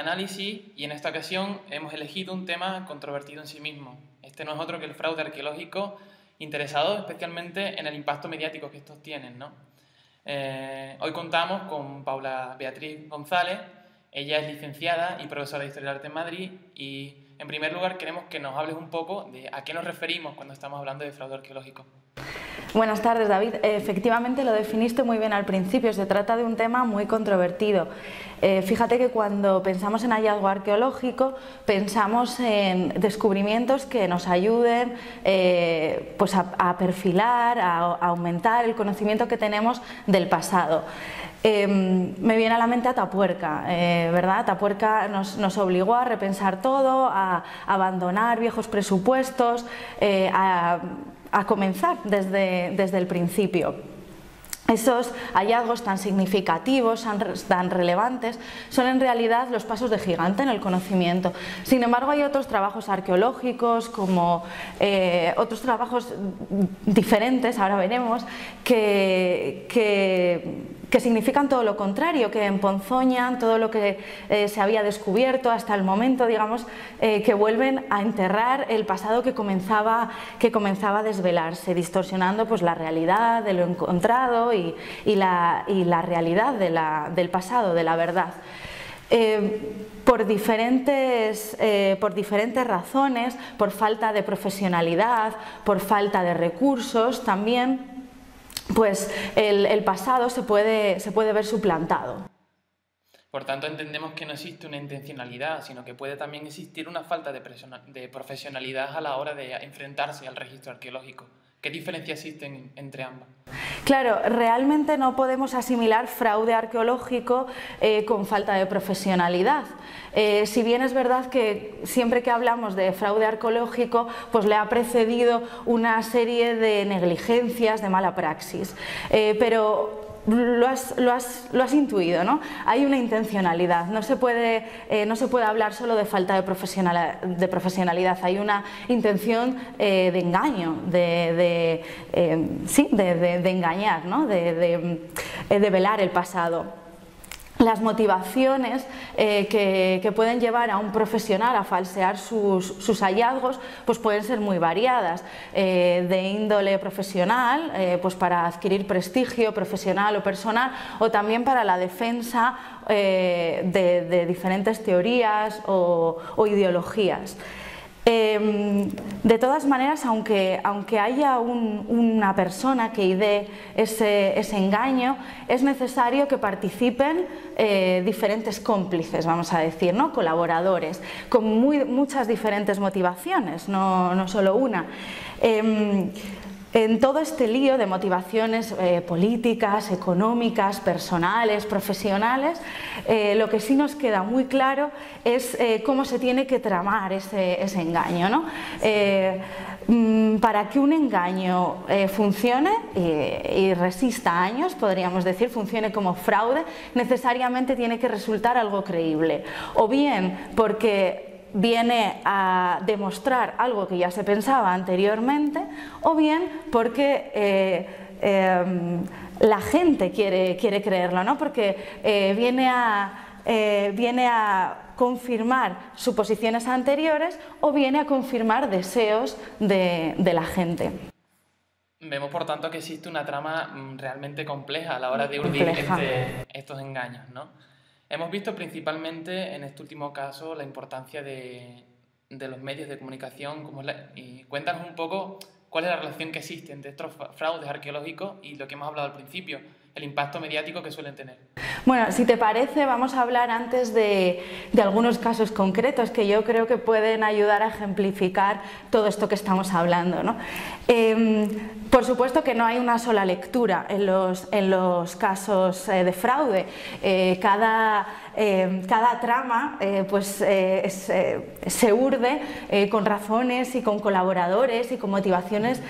análisis y en esta ocasión hemos elegido un tema controvertido en sí mismo. Este no es otro que el fraude arqueológico, interesado especialmente en el impacto mediático que estos tienen, ¿no? Hoy contamos con Paula Beatriz González. Ella es licenciada y profesora de Historia del Arte en Madrid y, en primer lugar, queremos que nos hables un poco de a qué nos referimos cuando estamos hablando de fraude arqueológico. Buenas tardes, David. Efectivamente lo definiste muy bien al principio, se trata de un tema muy controvertido. Fíjate que cuando pensamos en hallazgo arqueológico pensamos en descubrimientos que nos ayuden pues a perfilar, a aumentar el conocimiento que tenemos del pasado. Me viene a la mente Atapuerca, ¿verdad? Atapuerca nos obligó a repensar todo, a abandonar viejos presupuestos, a comenzar desde el principio. Esos hallazgos tan significativos, tan relevantes, son en realidad los pasos de gigante en el conocimiento. Sin embargo, hay otros trabajos arqueológicos, como otros trabajos diferentes, ahora veremos, que significan todo lo contrario, que emponzoñan todo lo que se había descubierto hasta el momento, digamos, que vuelven a enterrar el pasado que comenzaba a desvelarse, distorsionando pues la realidad de lo encontrado y la realidad del pasado, de la verdad. Por diferentes razones, por falta de profesionalidad, por falta de recursos también, pues el pasado se puede ver suplantado. Por tanto, entendemos que no existe una intencionalidad, sino que puede también existir una falta de profesionalidad a la hora de enfrentarse al registro arqueológico. ¿Qué diferencias existen entre ambas? Claro, realmente no podemos asimilar fraude arqueológico con falta de profesionalidad. Si bien es verdad que siempre que hablamos de fraude arqueológico, pues le ha precedido una serie de negligencias, de mala praxis. Pero lo has intuido, ¿no? Hay una intencionalidad, no se puede hablar solo de falta de profesionalidad, hay una intención de engaño, de engañar, ¿no? de velar el pasado. Las motivaciones que pueden llevar a un profesional a falsear sus hallazgos pues pueden ser muy variadas, de índole profesional, pues para adquirir prestigio profesional o personal, o también para la defensa de diferentes teorías o ideologías. De todas maneras, aunque haya una persona que idee ese engaño, es necesario que participen diferentes cómplices, vamos a decir, ¿no? Colaboradores, con muchas diferentes motivaciones, no solo una. En todo este lío de motivaciones políticas, económicas, personales, profesionales, lo que sí nos queda muy claro es cómo se tiene que tramar ese engaño, ¿no? Para que un engaño funcione y resista años, podríamos decir, funcione como fraude, necesariamente tiene que resultar algo creíble. O bien porque viene a demostrar algo que ya se pensaba anteriormente, o bien porque la gente quiere creerlo, ¿no? Porque viene a confirmar suposiciones anteriores o viene a confirmar deseos de la gente. Vemos, por tanto, que existe una trama realmente compleja a la hora de urdir estos engaños, ¿no? Hemos visto principalmente en este último caso la importancia de los medios de comunicación, y cuéntanos un poco cuál es la relación que existe entre estos fraudes arqueológicos y lo que hemos hablado al principio, el impacto mediático que suelen tener. Bueno, si te parece, vamos a hablar antes de algunos casos concretos que yo creo que pueden ayudar a ejemplificar todo esto que estamos hablando, ¿no? Por supuesto que no hay una sola lectura en los casos de fraude. Cada trama se urde con razones y con colaboradores y con motivaciones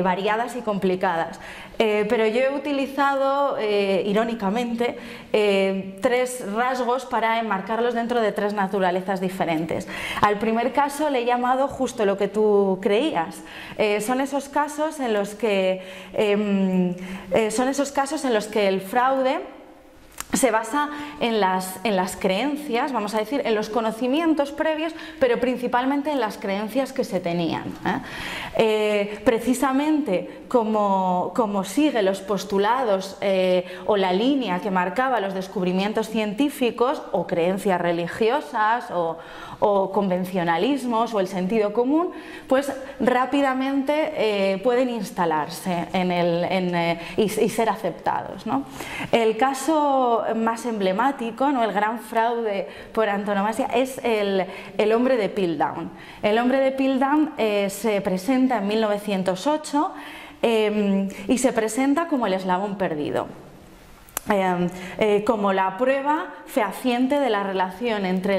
variadas y complicadas. Pero yo he utilizado, irónicamente, tres rasgos para enmarcarlos dentro de tres naturalezas diferentes. Al primer caso le he llamado justo lo que tú creías. Son esos casos en los que el fraude se basa en las creencias, vamos a decir, en los conocimientos previos, pero principalmente en las creencias que se tenían. Precisamente como sigue los postulados o la línea que marcaba los descubrimientos científicos o creencias religiosas o convencionalismos o el sentido común, pues rápidamente pueden instalarse y ser aceptados, ¿no? El caso más emblemático, ¿no?, el gran fraude por antonomasia, es el hombre de Piltdown. El hombre de Piltdown se presenta en 1908 y se presenta como el eslabón perdido. Como la prueba fehaciente de la relación entre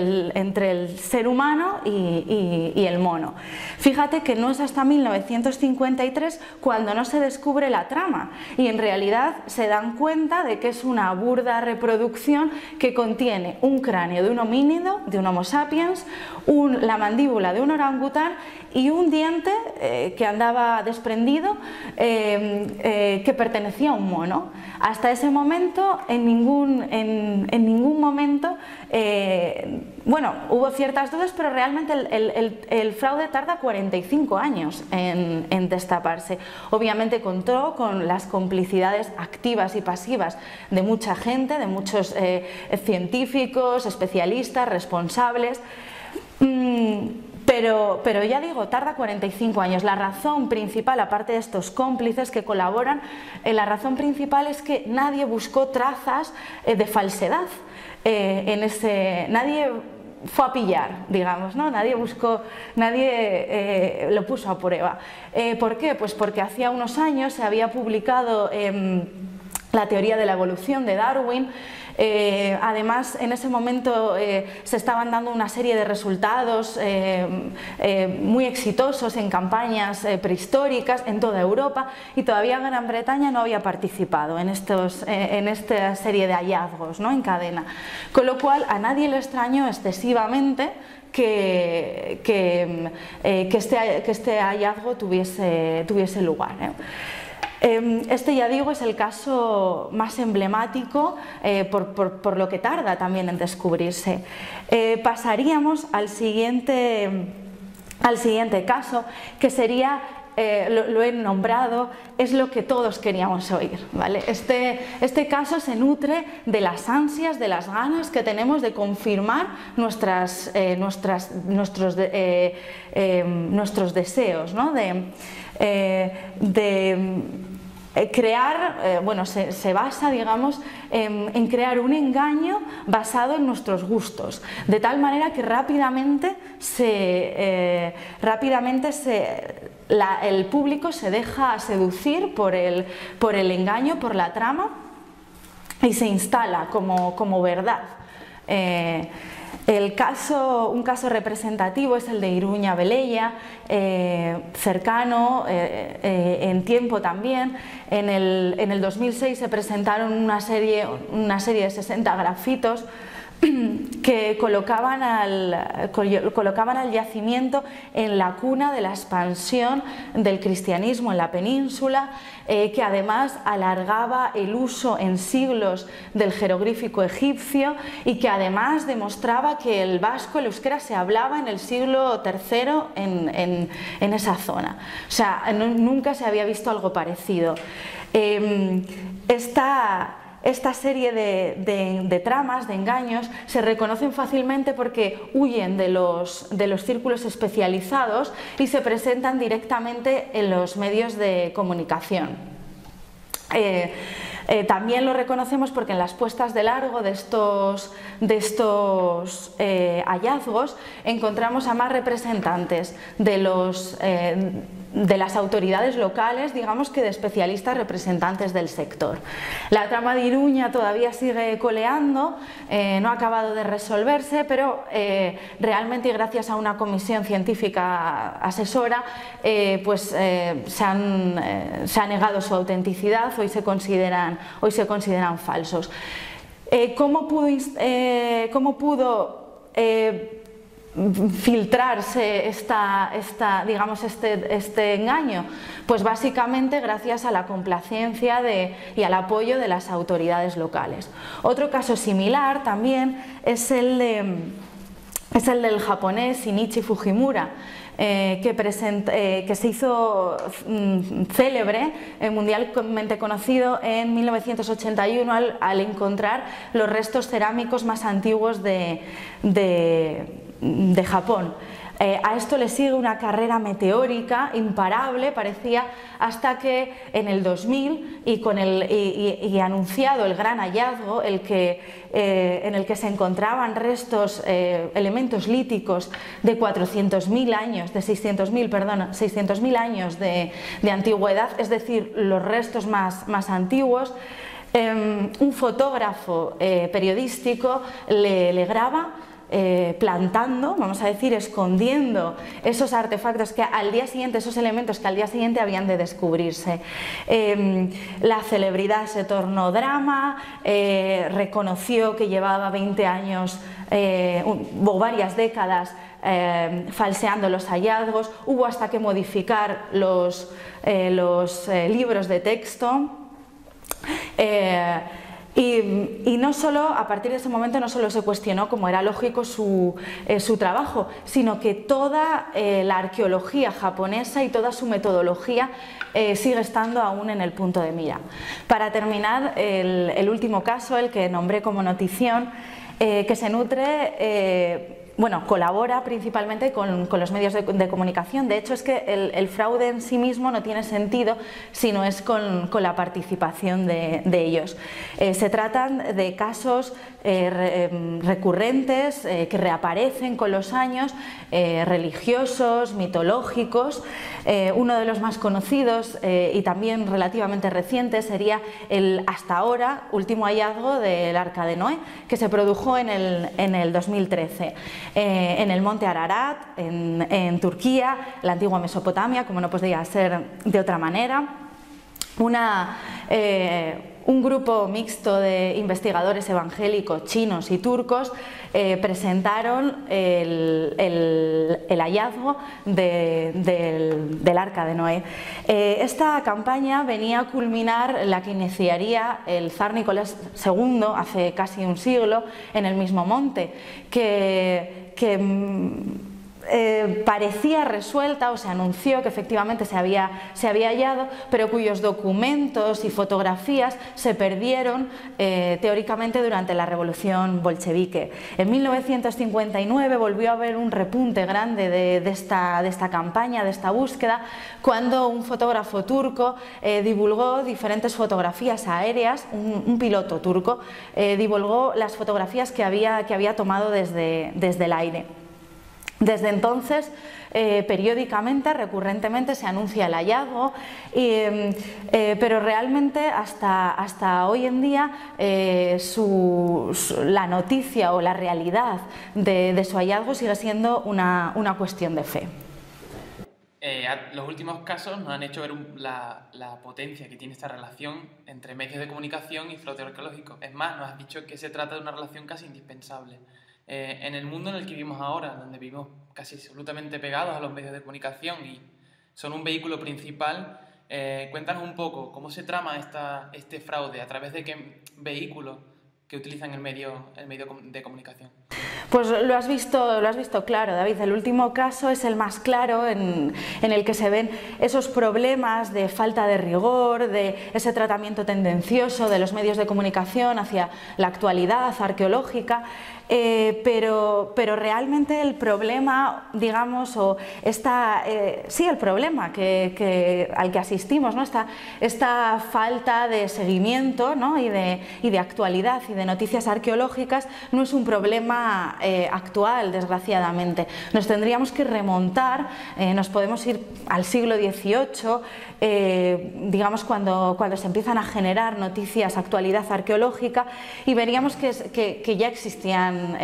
el ser humano y el mono. Fíjate que no es hasta 1953 cuando no se descubre la trama y en realidad se dan cuenta de que es una burda reproducción que contiene un cráneo de un homínido, de un Homo sapiens, la mandíbula de un orangután y un diente que andaba desprendido que pertenecía a un mono. Hasta ese momento en ningún momento, bueno, hubo ciertas dudas, pero realmente el fraude tarda 45 años en destaparse. Obviamente contó con las complicidades activas y pasivas de mucha gente, de muchos científicos, especialistas, responsables. Pero ya digo, tarda 45 años. La razón principal, aparte de estos cómplices que colaboran, la razón principal es que nadie buscó trazas de falsedad. Nadie fue a pillar, digamos, ¿no? Nadie lo puso a prueba. ¿Por qué? Pues porque hacía unos años se había publicado la teoría de la evolución de Darwin. Además, en ese momento se estaban dando una serie de resultados muy exitosos en campañas prehistóricas en toda Europa y todavía Gran Bretaña no había participado en esta serie de hallazgos, ¿no?, en cadena. Con lo cual a nadie le extrañó excesivamente que este hallazgo tuviese lugar, ¿eh? Este, ya digo, es el caso más emblemático por lo que tarda también en descubrirse. Pasaríamos al siguiente caso, que sería, lo he nombrado, es lo que todos queríamos oír, ¿vale? Este caso se nutre de las ansias, de las ganas que tenemos de confirmar nuestros deseos, ¿no? Crear, bueno, se basa, digamos, en crear un engaño basado en nuestros gustos, de tal manera que rápidamente el público se deja seducir por el engaño, por la trama, y se instala como verdad. Un caso representativo es el de Iruña Velella, cercano en tiempo también. En el 2006 se presentaron una serie de 60 grafitos que colocaban al yacimiento en la cuna de la expansión del cristianismo en la península, que además alargaba el uso en siglos del jeroglífico egipcio y que además demostraba que el vasco, el euskera, se hablaba en el siglo III en esa zona. O sea, nunca se había visto algo parecido. Esta serie de tramas, de engaños, se reconocen fácilmente porque huyen de los círculos especializados y se presentan directamente en los medios de comunicación. También lo reconocemos porque en las puestas de largo de estos hallazgos encontramos a más representantes de las autoridades locales, digamos, que de especialistas representantes del sector. La trama de Iruña todavía sigue coleando, no ha acabado de resolverse, pero realmente, y gracias a una comisión científica asesora, se ha negado su autenticidad. Hoy se consideran falsos. ¿Cómo pudo filtrarse digamos, este engaño? Pues básicamente gracias a la complacencia y al apoyo de las autoridades locales. Otro caso similar también es el del japonés Shinichi Fujimura, que se hizo célebre, mundialmente conocido en 1981 al encontrar los restos cerámicos más antiguos de Japón. A esto le sigue una carrera meteórica imparable, parecía, hasta que en el 2000 y anunciado el gran hallazgo, en el que se encontraban restos, elementos líticos de 400.000 años, de 600.000 años de antigüedad, es decir, los restos más antiguos, un fotógrafo periodístico le graba plantando, vamos a decir, escondiendo esos artefactos que al día siguiente, esos elementos que al día siguiente habían de descubrirse. La celebridad se tornó drama, reconoció que llevaba 20 años o varias décadas falseando los hallazgos, hubo hasta que modificar los libros de texto. Y no solo, a partir de ese momento, no solo se cuestionó, como era lógico, su trabajo, sino que toda la arqueología japonesa y toda su metodología sigue estando aún en el punto de mira. Para terminar, el último caso, el que nombré como notición, que se nutre... colabora principalmente con los medios de comunicación. De hecho, es que el fraude en sí mismo no tiene sentido si no es con la participación de ellos. Se tratan de casos recurrentes que reaparecen con los años, religiosos, mitológicos. Uno de los más conocidos y también relativamente reciente sería el hasta ahora último hallazgo del Arca de Noé, que se produjo en el 2013. En el monte Ararat, en Turquía, la antigua Mesopotamia, como no podía ser de otra manera. Un grupo mixto de investigadores evangélicos chinos y turcos presentaron el hallazgo del Arca de Noé. Esta campaña venía a culminar la que iniciaría el zar Nicolás II hace casi un siglo en el mismo monte, que parecía resuelta, o se anunció que efectivamente se había hallado, pero cuyos documentos y fotografías se perdieron teóricamente durante la revolución bolchevique. En 1959 volvió a haber un repunte grande de esta campaña, de esta búsqueda, cuando un fotógrafo turco divulgó diferentes fotografías aéreas, un piloto turco divulgó las fotografías que había tomado desde el aire. Desde entonces, periódicamente, recurrentemente se anuncia el hallazgo, pero realmente hasta hoy en día la noticia o la realidad de su hallazgo sigue siendo una cuestión de fe. Los últimos casos nos han hecho ver la potencia que tiene esta relación entre medios de comunicación y fraude arqueológico. Es más, nos has dicho que se trata de una relación casi indispensable. En el mundo en el que vivimos ahora, donde vivimos casi absolutamente pegados a los medios de comunicación y son un vehículo principal, cuéntanos un poco cómo se trama este fraude, a través de qué vehículos que utilizan el medio de comunicación. Pues lo has visto claro, David. El último caso es el más claro, en el que se ven esos problemas de falta de rigor, de ese tratamiento tendencioso de los medios de comunicación hacia la actualidad arqueológica, pero realmente el problema, digamos, el problema al que asistimos, ¿no? Esta falta de seguimiento, ¿no? y de actualidad y de noticias arqueológicas no es un problema actual, desgraciadamente. Nos tendríamos que remontar, nos podemos ir al siglo XVIII, digamos cuando se empiezan a generar noticias, actualidad arqueológica, y veríamos que ya existían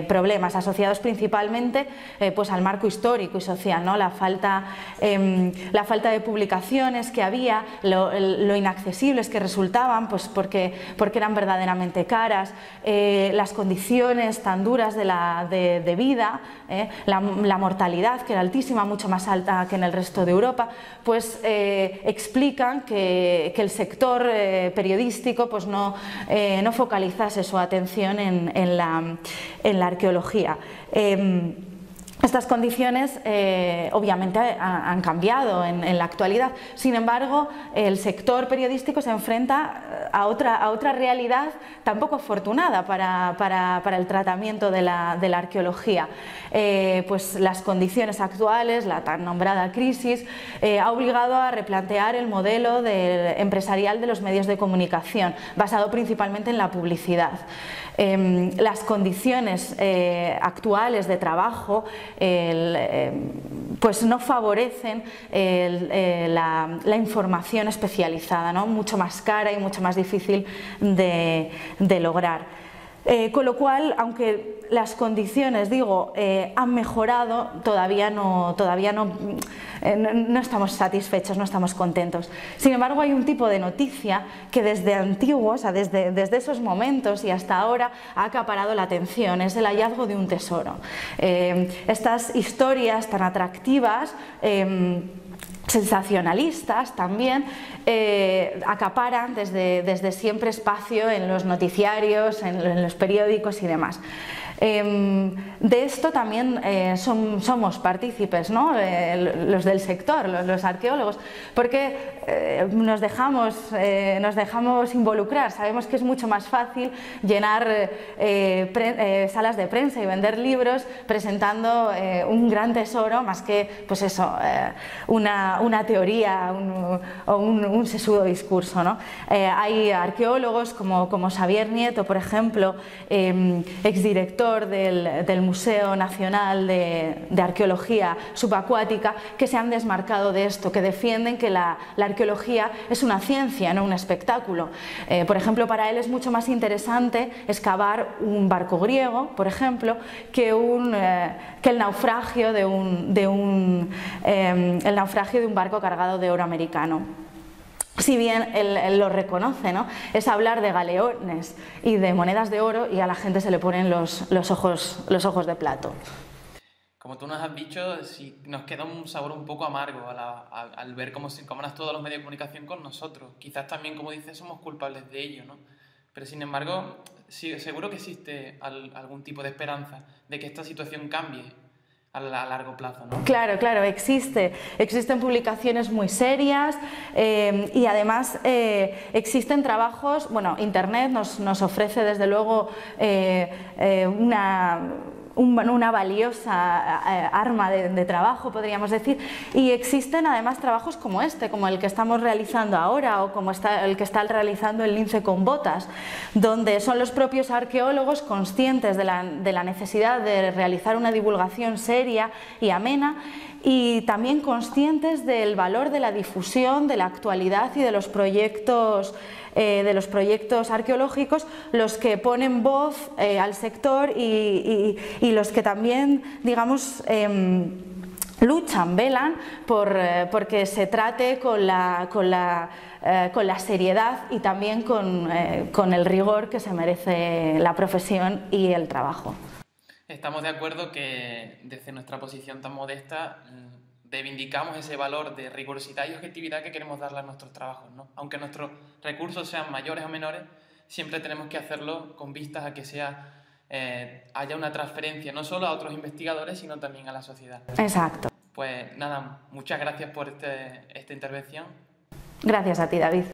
problemas asociados principalmente pues al marco histórico y social, ¿no? La falta de publicaciones que había, lo inaccesibles que resultaban, pues porque eran verdaderamente caras. caras, las condiciones tan duras de vida, la mortalidad, que era altísima, mucho más alta que en el resto de Europa, pues explican que el sector periodístico pues no focalizase su atención en la arqueología. Estas condiciones obviamente han cambiado en la actualidad. Sin embargo, el sector periodístico se enfrenta a otra realidad tan poco afortunada para el tratamiento de la arqueología. Pues las condiciones actuales, la tan nombrada crisis, ha obligado a replantear el modelo empresarial de los medios de comunicación, basado principalmente en la publicidad. Las condiciones actuales de trabajo pues no favorecen la información especializada, ¿no? Mucho más cara y mucho más difícil de lograr. Con lo cual, aunque las condiciones, digo, han mejorado, todavía no estamos satisfechos, no estamos contentos. Sin embargo, hay un tipo de noticia que desde antiguo, o sea, desde esos momentos y hasta ahora, ha acaparado la atención: es el hallazgo de un tesoro. Estas historias tan atractivas, sensacionalistas también, acaparan desde siempre espacio en los noticiarios, en los periódicos y demás. De esto también somos partícipes, ¿no? Los del sector, los arqueólogos, porque nos dejamos involucrar. Sabemos que es mucho más fácil llenar salas de prensa y vender libros presentando un gran tesoro, más que pues eso, una teoría o un sesudo discurso, ¿no? Hay arqueólogos como Xavier Nieto, por ejemplo, exdirector del Museo Nacional de Arqueología Subacuática, que se han desmarcado de esto, que defienden que la arqueología es una ciencia, no un espectáculo. Por ejemplo, para él es mucho más interesante excavar un barco griego, por ejemplo, que el naufragio de un barco cargado de oro americano. Si bien él lo reconoce, ¿no? Es hablar de galeones y de monedas de oro y a la gente se le ponen los ojos de plato. Como tú nos has dicho, sí, nos queda un sabor un poco amargo al ver cómo han actuado los medios de comunicación con nosotros. Quizás también, como dices, somos culpables de ello, ¿no? Pero sin embargo, sí, seguro que existe algún tipo de esperanza de que esta situación cambie a largo plazo, ¿no? Claro, existen publicaciones muy serias y además existen trabajos. Bueno, Internet nos ofrece desde luego una valiosa arma de trabajo, podríamos decir, y existen además trabajos como como el que estamos realizando ahora, o como el que está realizando el Lince con Botas, donde son los propios arqueólogos conscientes de la necesidad de realizar una divulgación seria y amena, y también conscientes del valor de la difusión, de la actualidad y de los proyectos arqueológicos, los que ponen voz al sector y los que también, digamos, luchan, velan porque se trate con la seriedad y también con el rigor que se merece la profesión y el trabajo. Estamos de acuerdo que desde nuestra posición tan modesta reivindicamos ese valor de rigurosidad y objetividad que queremos darle a nuestros trabajos, ¿no? Aunque nuestros recursos sean mayores o menores, siempre tenemos que hacerlo con vistas a que haya una transferencia no solo a otros investigadores, sino también a la sociedad. Exacto. Pues nada, muchas gracias por esta intervención. Gracias a ti, David.